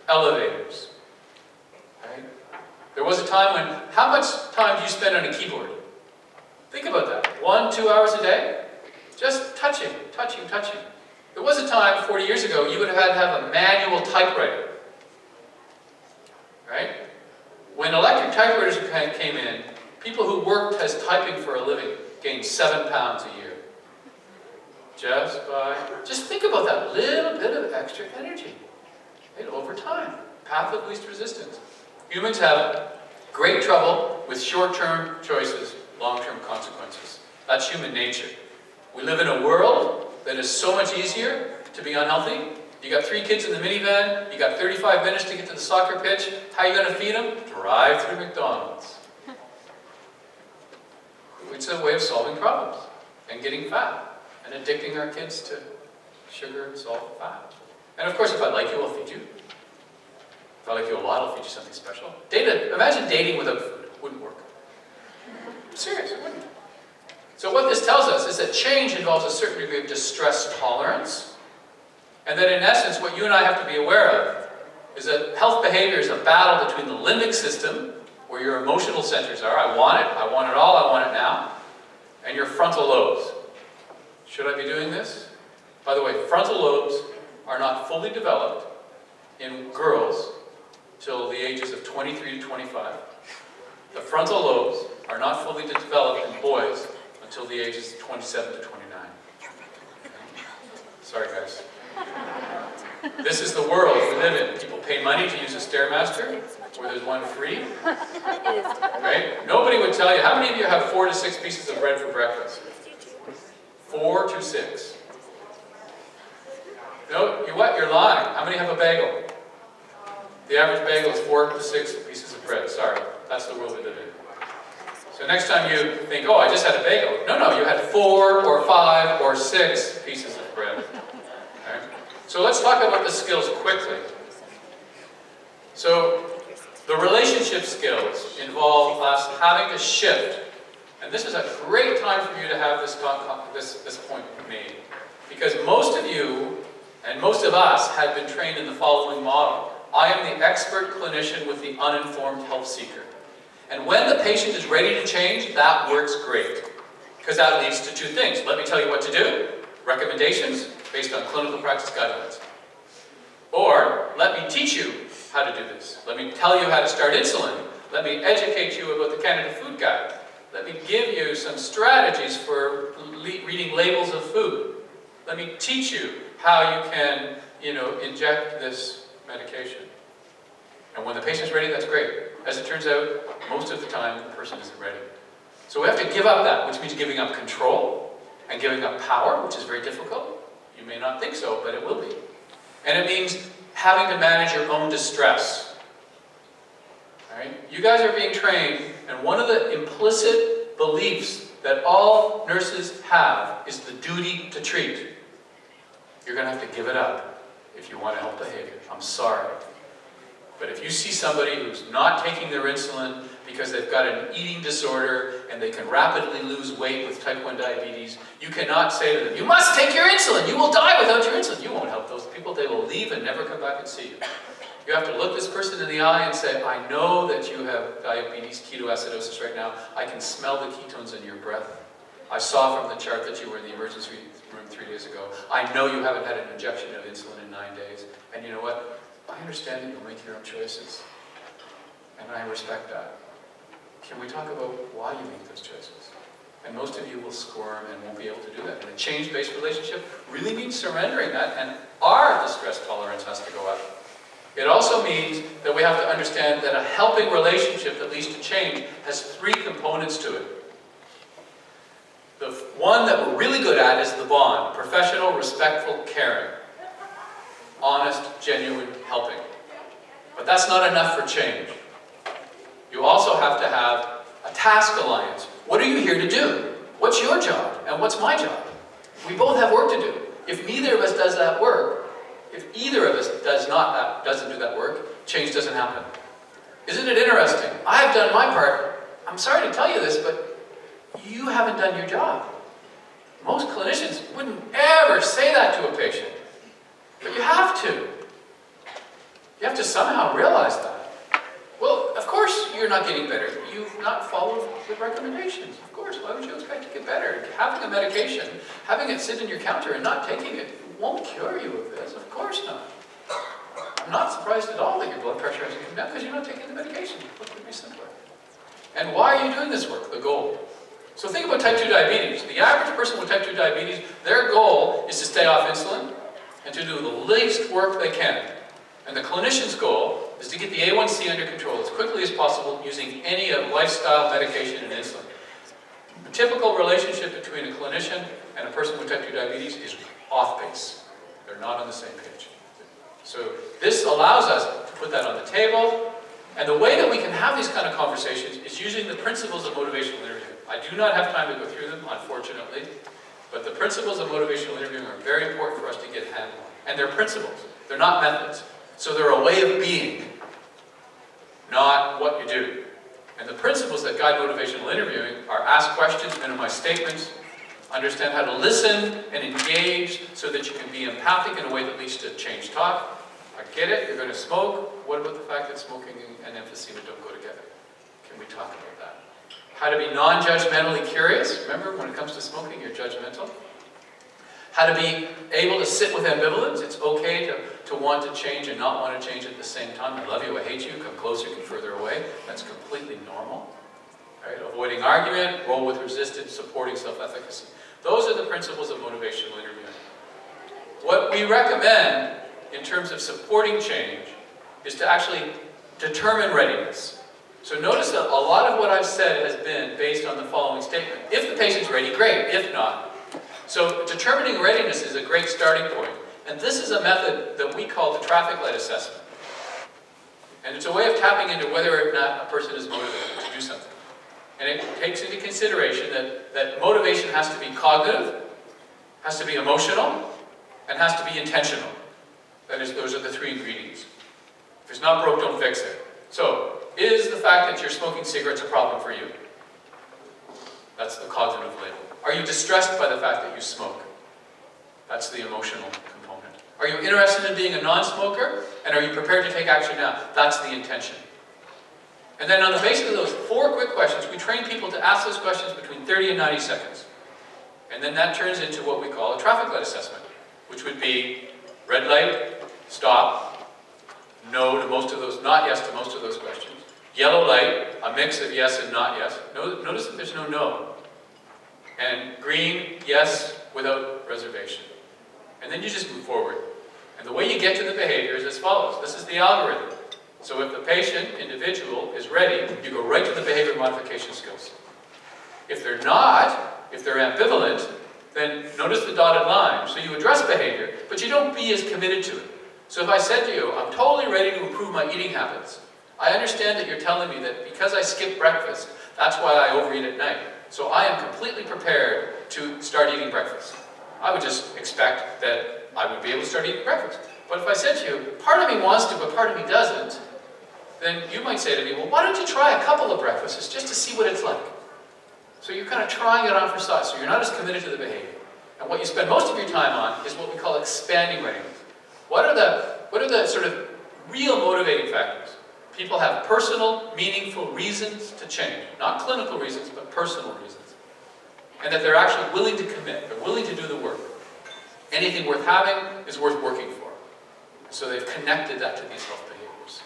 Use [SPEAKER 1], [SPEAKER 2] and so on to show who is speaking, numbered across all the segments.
[SPEAKER 1] elevators. Right? There was a time when, how much time do you spend on a keyboard? Think about that. 1, 2 hours a day? Just touching, touching, touching. There was a time 40 years ago you would have had to have a manual typewriter. Right? When electric typewriters came in, people who worked as typing for a living gained 7 pounds a year. Just think about that little bit of extra energy. Right? Over time. Path of least resistance. Humans have great trouble with short-term choices, long-term consequences. That's human nature. We live in a world that is so much easier to be unhealthy. You got 3 kids in the minivan, you got 35 minutes to get to the soccer pitch. How are you going to feed them? Drive through McDonald's. It's a way of solving problems and getting fat and addicting our kids to sugar and salt and fat. And of course, if I like you, I'll feed you. If I like you a lot, I'll feed you something special. Imagine dating without food. It wouldn't work. I'm serious, it wouldn't. So what this tells us is that change involves a certain degree of distress tolerance, and that in essence, what you and I have to be aware of is that health behavior is a battle between the limbic system, where your emotional centers are, I want it all, I want it now, and your frontal lobes. Should I be doing this? By the way, frontal lobes are not fully developed in girls till the ages of 23 to 25. The frontal lobes are not fully developed in boys until the ages of 27 to 29. Sorry, guys. This is the world we live in. People pay money to use a Stairmaster, where there's one free. Right? Nobody would tell you. How many of you have 4 to 6 pieces of bread for breakfast? 4 to 6. No, you're lying. How many have a bagel? The average bagel is 4 to 6 pieces of bread. Sorry, that's the world we live in. So next time you think, oh, I just had a bagel. No, you had 4 or 5 or 6 pieces of bread. Okay? So let's talk about the skills quickly. So the relationship skills involve us having to shift. And this is a great time for you to have this point made. Because most of you and most of us have been trained in the following model. I am the expert clinician with the uninformed health seeker. And when the patient is ready to change, that works great. Because that leads to 2 things. Let me tell you what to do. Recommendations based on clinical practice guidelines. Or, let me teach you how to do this. Let me tell you how to start insulin. Let me educate you about the Canada Food Guide. Let me give you some strategies for reading labels of food. Let me teach you how you can, inject this medication. And when the patient's ready, that's great. As it turns out, most of the time, the person isn't ready. So we have to give up that, which means giving up control and giving up power, which is very difficult. You may not think so, but it will be. And it means having to manage your own distress. All right? You guys are being trained, and one of the implicit beliefs that all nurses have is the duty to treat. You're going to have to give it up if you want to help behavior. I'm sorry. But if you see somebody who's not taking their insulin because they've got an eating disorder and they can rapidly lose weight with type 1 diabetes, you cannot say to them, you must take your insulin, you will die without your insulin. You won't help those people, they will leave and never come back and see you. You have to look this person in the eye and say, I know that you have diabetes, ketoacidosis right now. I can smell the ketones in your breath. I saw from the chart that you were in the emergency room 3 days ago. I know you haven't had an injection of insulin in 9 days. And you know what? I understand that you'll make your own choices. And I respect that. Can we talk about why you make those choices? And most of you will squirm and won't be able to do that. And a change-based relationship really means surrendering that, and our distress tolerance has to go up. It also means that we have to understand that a helping relationship that leads to change has 3 components to it. The one that we're really good at is the bond. Professional, respectful, caring. Honest, genuine helping. But that's not enough for change. You also have to have a task alliance. What are you here to do? What's your job? And what's my job? We both have work to do. If neither of us does that work, if either of us doesn't do that work, change doesn't happen. Isn't it interesting? I've done my part. I'm sorry to tell you this, but you haven't done your job. Most clinicians wouldn't ever say that to a patient. But you have to. You have to somehow realize that. Well, of course you're not getting better. You've not followed the recommendations. Of course, why would you expect to get better? Having a medication, having it sit in your counter and not taking it won't cure you of this. Of course not. I'm not surprised at all that your blood pressure hasn't come down because you're not taking the medication. What could be simpler? And why are you doing this work? The goal. So think about type 2 diabetes. The average person with type 2 diabetes, their goal is to stay off insulin and to do the least work they can. And the clinician's goal is to get the A1C under control as quickly as possible using any of lifestyle, medication, and insulin. The typical relationship between a clinician and a person with type 2 diabetes is off base. They're not on the same page. So this allows us to put that on the table. And the way that we can have these kind of conversations is using the principles of motivational interviewing. I do not have time to go through them, unfortunately. But the principles of motivational interviewing are very important for us to get a handle on. And they're principles. They're not methods. So they're a way of being, not what you do. And the principles that guide motivational interviewing are ask questions, minimize statements, understand how to listen and engage so that you can be empathic in a way that leads to change talk. I get it, you're going to smoke. What about the fact that smoking and emphysema don't go together? Can we talk about that? How to be non-judgmentally curious. Remember, when it comes to smoking, you're judgmental. How to be able to sit with ambivalence. It's okay to want to change and not want to change at the same time. I love you, I hate you, come closer, come further away. That's completely normal. Right? Avoiding argument, roll with resistance, supporting self-efficacy. Those are the principles of motivational interviewing. What we recommend in terms of supporting change is to actually determine readiness. So notice that a lot of what I've said has been based on the following statement. If the patient's ready, great. If not. So determining readiness is a great starting point. And this is a method that we call the traffic light assessment. And it's a way of tapping into whether or not a person is motivated to do something. And it takes into consideration that motivation has to be cognitive, has to be emotional, and has to be intentional. That is, those are the three ingredients. If it's not broke, don't fix it. So, is the fact that you're smoking cigarettes a problem for you? That's the cognitive label. Are you distressed by the fact that you smoke? That's the emotional component. Are you interested in being a non-smoker? And are you prepared to take action now? That's the intention. And then on the basis of those 4 quick questions, we train people to ask those questions between 30 and 90 seconds. And then that turns into what we call a traffic light assessment, which would be red light, stop, no to most of those, not yes to most of those questions. Yellow light, a mix of yes and not yes. Notice that there's no no. And green, yes, without reservation. And then you just move forward. And the way you get to the behavior is as follows. This is the algorithm. So if the patient, individual, is ready, you go right to the behavior modification skills. If they're not, if they're ambivalent, then notice the dotted line. So you address behavior, but you don't be as committed to it. So if I said to you, I'm totally ready to improve my eating habits, I understand that you're telling me that because I skip breakfast, that's why I overeat at night. So I am completely prepared to start eating breakfast. I would just expect that I would be able to start eating breakfast. But if I said to you, part of me wants to, but part of me doesn't, then you might say to me, well, why don't you try a couple of breakfasts just to see what it's like? So you're kind of trying it on for size, so you're not as committed to the behavior. And what you spend most of your time on is what we call expanding readiness. What are the sort of real motivating factors? People have personal, meaningful reasons to change. Not clinical reasons, but personal reasons. And that they're actually willing to commit. They're willing to do the work. Anything worth having is worth working for. So they've connected that to these health behaviors.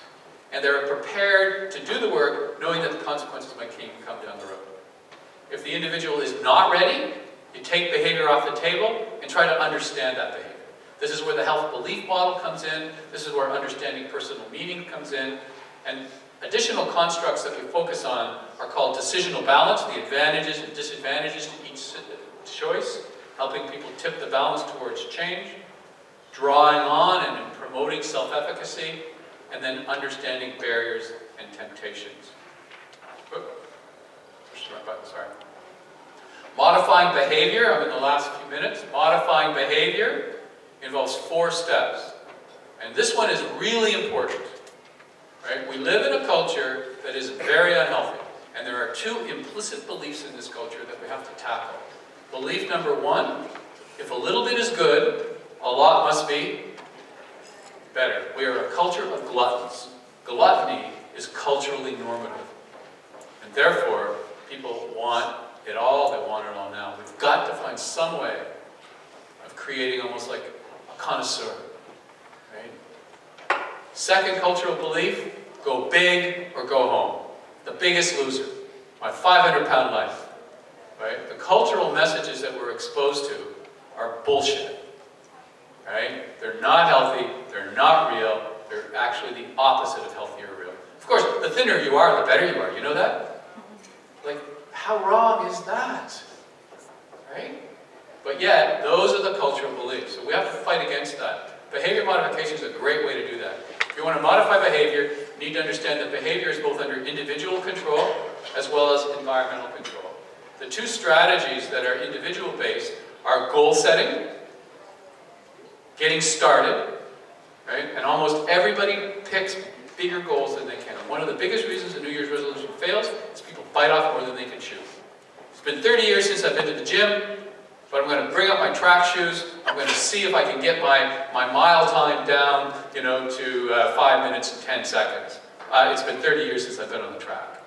[SPEAKER 1] And they're prepared to do the work, knowing that the consequences might come down the road. If the individual is not ready, you take behavior off the table and try to understand that behavior. This is where the health belief model comes in. This is where understanding personal meaning comes in. And additional constructs that we focus on are called decisional balance, the advantages and disadvantages to each choice, helping people tip the balance towards change, drawing on and promoting self-efficacy, and then understanding barriers and temptations. Push my button, sorry. Modifying behavior, I'm in the last few minutes. Modifying behavior involves 4 steps. And this one is really important. Right? We live in a culture that is very unhealthy. And there are 2 implicit beliefs in this culture that we have to tackle. Belief number 1, if a little bit is good, a lot must be better. We are a culture of gluttons. Gluttony is culturally normative. And therefore, people want it all, they want it all now. We've got to find some way of creating almost like a connoisseur. Right? Second cultural belief, go big or go home. The biggest loser. My 500-pound life. Right? The cultural messages that we're exposed to are bullshit. Right? They're not healthy, they're not real, they're actually the opposite of healthy or real. Of course, the thinner you are, the better you are. You know that? Like, how wrong is that? Right? But yet, those are the cultural beliefs. So we have to fight against that. Behavior modification is a great way to do that. If you want to modify behavior, you need to understand that behavior is both under individual control as well as environmental control. The two strategies that are individual-based are goal setting, getting started, right? And almost everybody picks bigger goals than they can. And one of the biggest reasons a New Year's resolution fails is people bite off more than they can chew. It's been 30 years since I've been to the gym, but I'm going to bring up my track shoes. I'm going to see if I can get my mile time down, you know, to 5 minutes and 10 seconds. It's been 30 years since I've been on the track.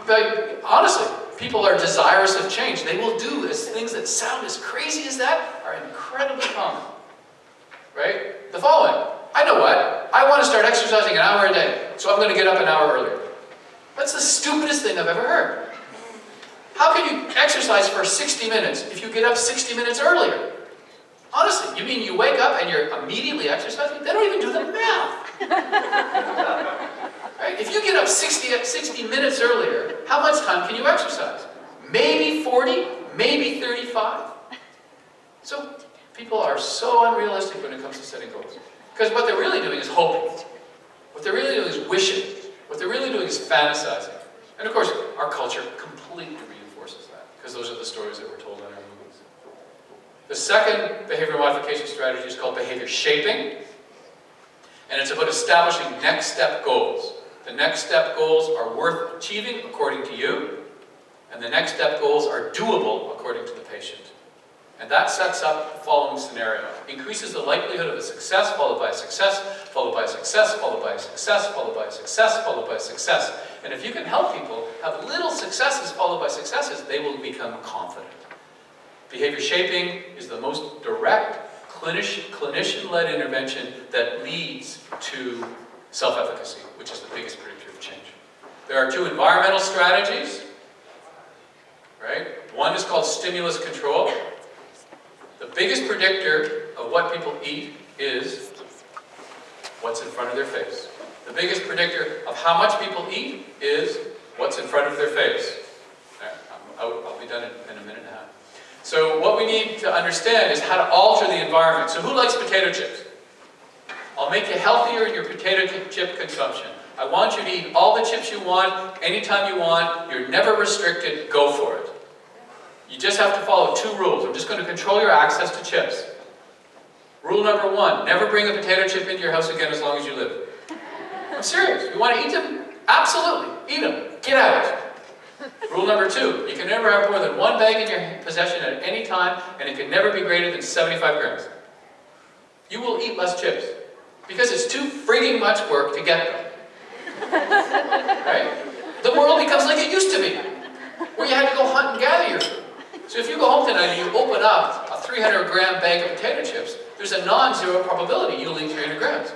[SPEAKER 1] But honestly, people are desirous of change. They will do things that sound as crazy as that are incredibly common. Right? The following. I know what? I want to start exercising an hour a day, so I'm going to get up an hour earlier. That's the stupidest thing I've ever heard. How can you exercise for 60 minutes if you get up 60 minutes earlier? Honestly, you mean you wake up and you're immediately exercising? They don't even do the math. Right? If you get up 60 minutes earlier, how much time can you exercise? Maybe 40, maybe 35. So people are so unrealistic when it comes to setting goals. Because what they're really doing is hoping. What they're really doing is wishing. What they're really doing is fantasizing. And of course, our culture completely reinforces that, because those are the stories that we're told in our movies. The second behavior modification strategy is called behavior shaping. And it's about establishing next step goals. The next step goals are worth achieving according to you, and the next step goals are doable according to the patient. And that sets up the following scenario. Increases the likelihood of a success, followed by a success, followed by a success, followed by a success, followed by a success, followed by a success. And if you can help people have little successes followed by successes, they will become confident. Behavior shaping is the most direct, clinician-led intervention that leads to self-efficacy, which is the biggest predictor of change. There are two environmental strategies, right? One is called stimulus control. The biggest predictor of what people eat is what's in front of their face. The biggest predictor of how much people eat is what's in front of their face. I'll be done in a minute and a half. So what we need to understand is how to alter the environment. So who likes potato chips? I'll make you healthier in your potato chip consumption. I want you to eat all the chips you want, anytime you want. You're never restricted. Go for it. You just have to follow two rules. I'm just going to control your access to chips. Rule number one, never bring a potato chip into your house again as long as you live. I'm serious. You want to eat them? Absolutely. Eat them. Get out. Rule number two, you can never have more than one bag in your possession at any time, and it can never be greater than 75 grams. You will eat less chips, because it's too frigging much work to get them. Right? The world becomes like it used to be, where you had to go hunt and gather your food. So if you go home tonight and you open up a 300-gram bag of potato chips, there's a non-zero probability you'll eat 300 grams.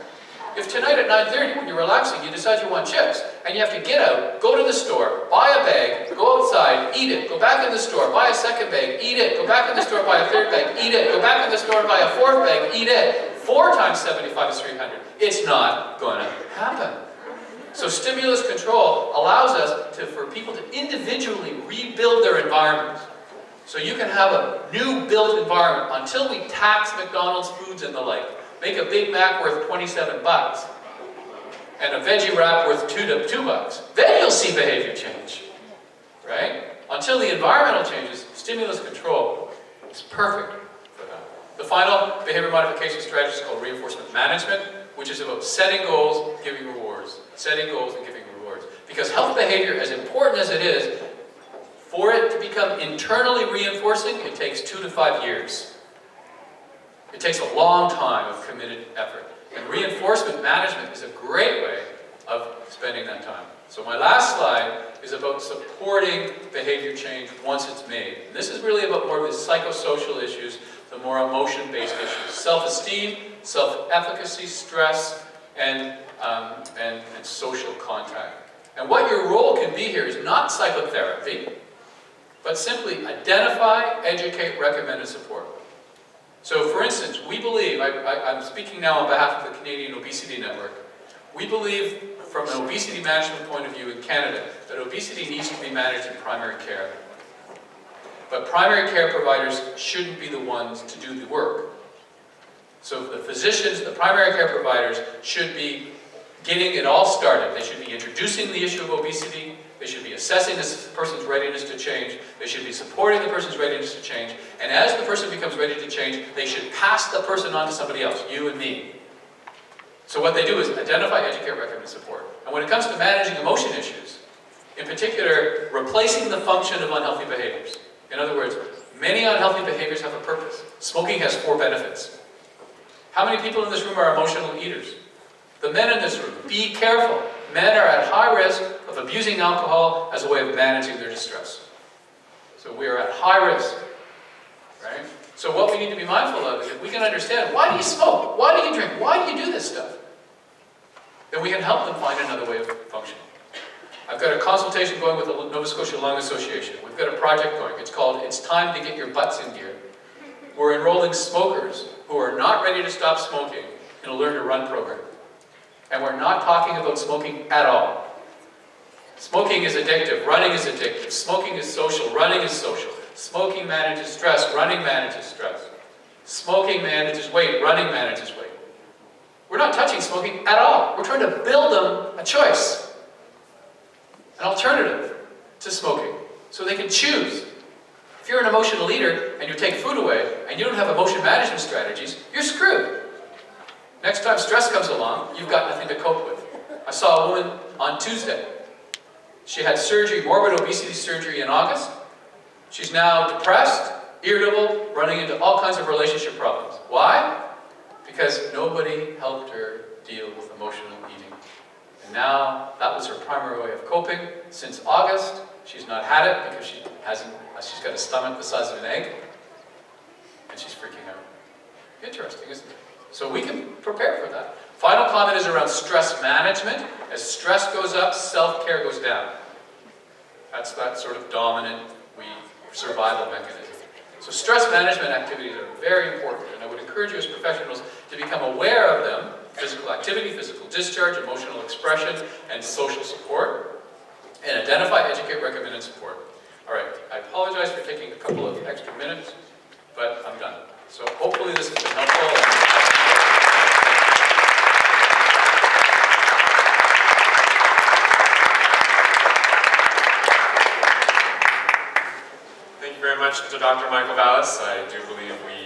[SPEAKER 1] If tonight at 9:30, when you're relaxing, you decide you want chips, and you have to get out, go to the store, buy a bag, go outside, eat it, go back in the store, buy a second bag, eat it, go back in the store, buy a third bag, eat it, go back in the store, buy a fourth bag, eat it. 4 times 75 is 300. It's not going to happen. So stimulus control allows us for people to individually rebuild their environments. So you can have a new built environment until we tax McDonald's foods and the like. Make a Big Mac worth 27 bucks and a veggie wrap worth $2 bucks. Then you'll see behavior change, right? Until the environmental changes, stimulus control is perfect for that. The final behavior modification strategy is called reinforcement management, which is about setting goals, giving rewards. Setting goals and giving rewards. Because health behavior, as important as it is, for it to become internally reinforcing, it takes 2 to 5 years. It takes a long time of committed effort. And reinforcement management is a great way of spending that time. So my last slide is about supporting behavior change once it's made. And this is really about more of the psychosocial issues, the more emotion-based issues. Self-esteem, self-efficacy, stress, and social contact. And what your role can be here is not psychotherapy, but simply identify, educate, recommend, and support. So for instance, we believe, I'm speaking now on behalf of the Canadian Obesity Network, we believe from an obesity management point of view in Canada that obesity needs to be managed in primary care. But primary care providers shouldn't be the ones to do the work. So the physicians, the primary care providers should be getting it all started. They should be introducing the issue of obesity. They should be assessing this person's readiness to change. They should be supporting the person's readiness to change. And as the person becomes ready to change, they should pass the person on to somebody else, you and me. So what they do is identify, educate, recommend, and support. And when it comes to managing emotion issues, in particular, replacing the function of unhealthy behaviors. In other words, many unhealthy behaviors have a purpose. Smoking has 4 benefits. How many people in this room are emotional eaters? The men in this room, be careful. Men are at high risk of abusing alcohol as a way of managing their distress. So we are at high risk, right? So what we need to be mindful of is if we can understand, why do you smoke? Why do you drink? Why do you do this stuff? Then we can help them find another way of functioning. I've got a consultation going with the Nova Scotia Lung Association. We've got a project going. It's called It's Time to Get Your Butts in Gear. We're enrolling smokers who are not ready to stop smoking in a Learn to Run program. And we're not talking about smoking at all. Smoking is addictive. Running is addictive. Smoking is social. Running is social. Smoking manages stress. Running manages stress. Smoking manages weight. Running manages weight. We're not touching smoking at all. We're trying to build them a choice, an alternative to smoking, so they can choose. If you're an emotional eater and you take food away and you don't have emotion management strategies, you're screwed. Next time stress comes along, you've got nothing to cope with. I saw a woman on Tuesday. She had surgery, morbid obesity surgery in August. She's now depressed, irritable, running into all kinds of relationship problems. Why? Because nobody helped her deal with emotional eating. And now that was her primary way of coping. Since August, she's not had it because she's got a stomach the size of an egg. And she's freaking out. Interesting, isn't it? So we can prepare for that. Final comment is around stress management. As stress goes up, self-care goes down. That's that sort of dominant survival mechanism. So stress management activities are very important, and I would encourage you as professionals to become aware of them: physical activity, physical discharge, emotional expression, and social support. And identify, educate, recommend, and support. All right, I apologize for taking a couple of extra minutes, but I'm done. So hopefully this has been helpful.
[SPEAKER 2] Thank you very much to Dr. Michael Vallis. I do believe we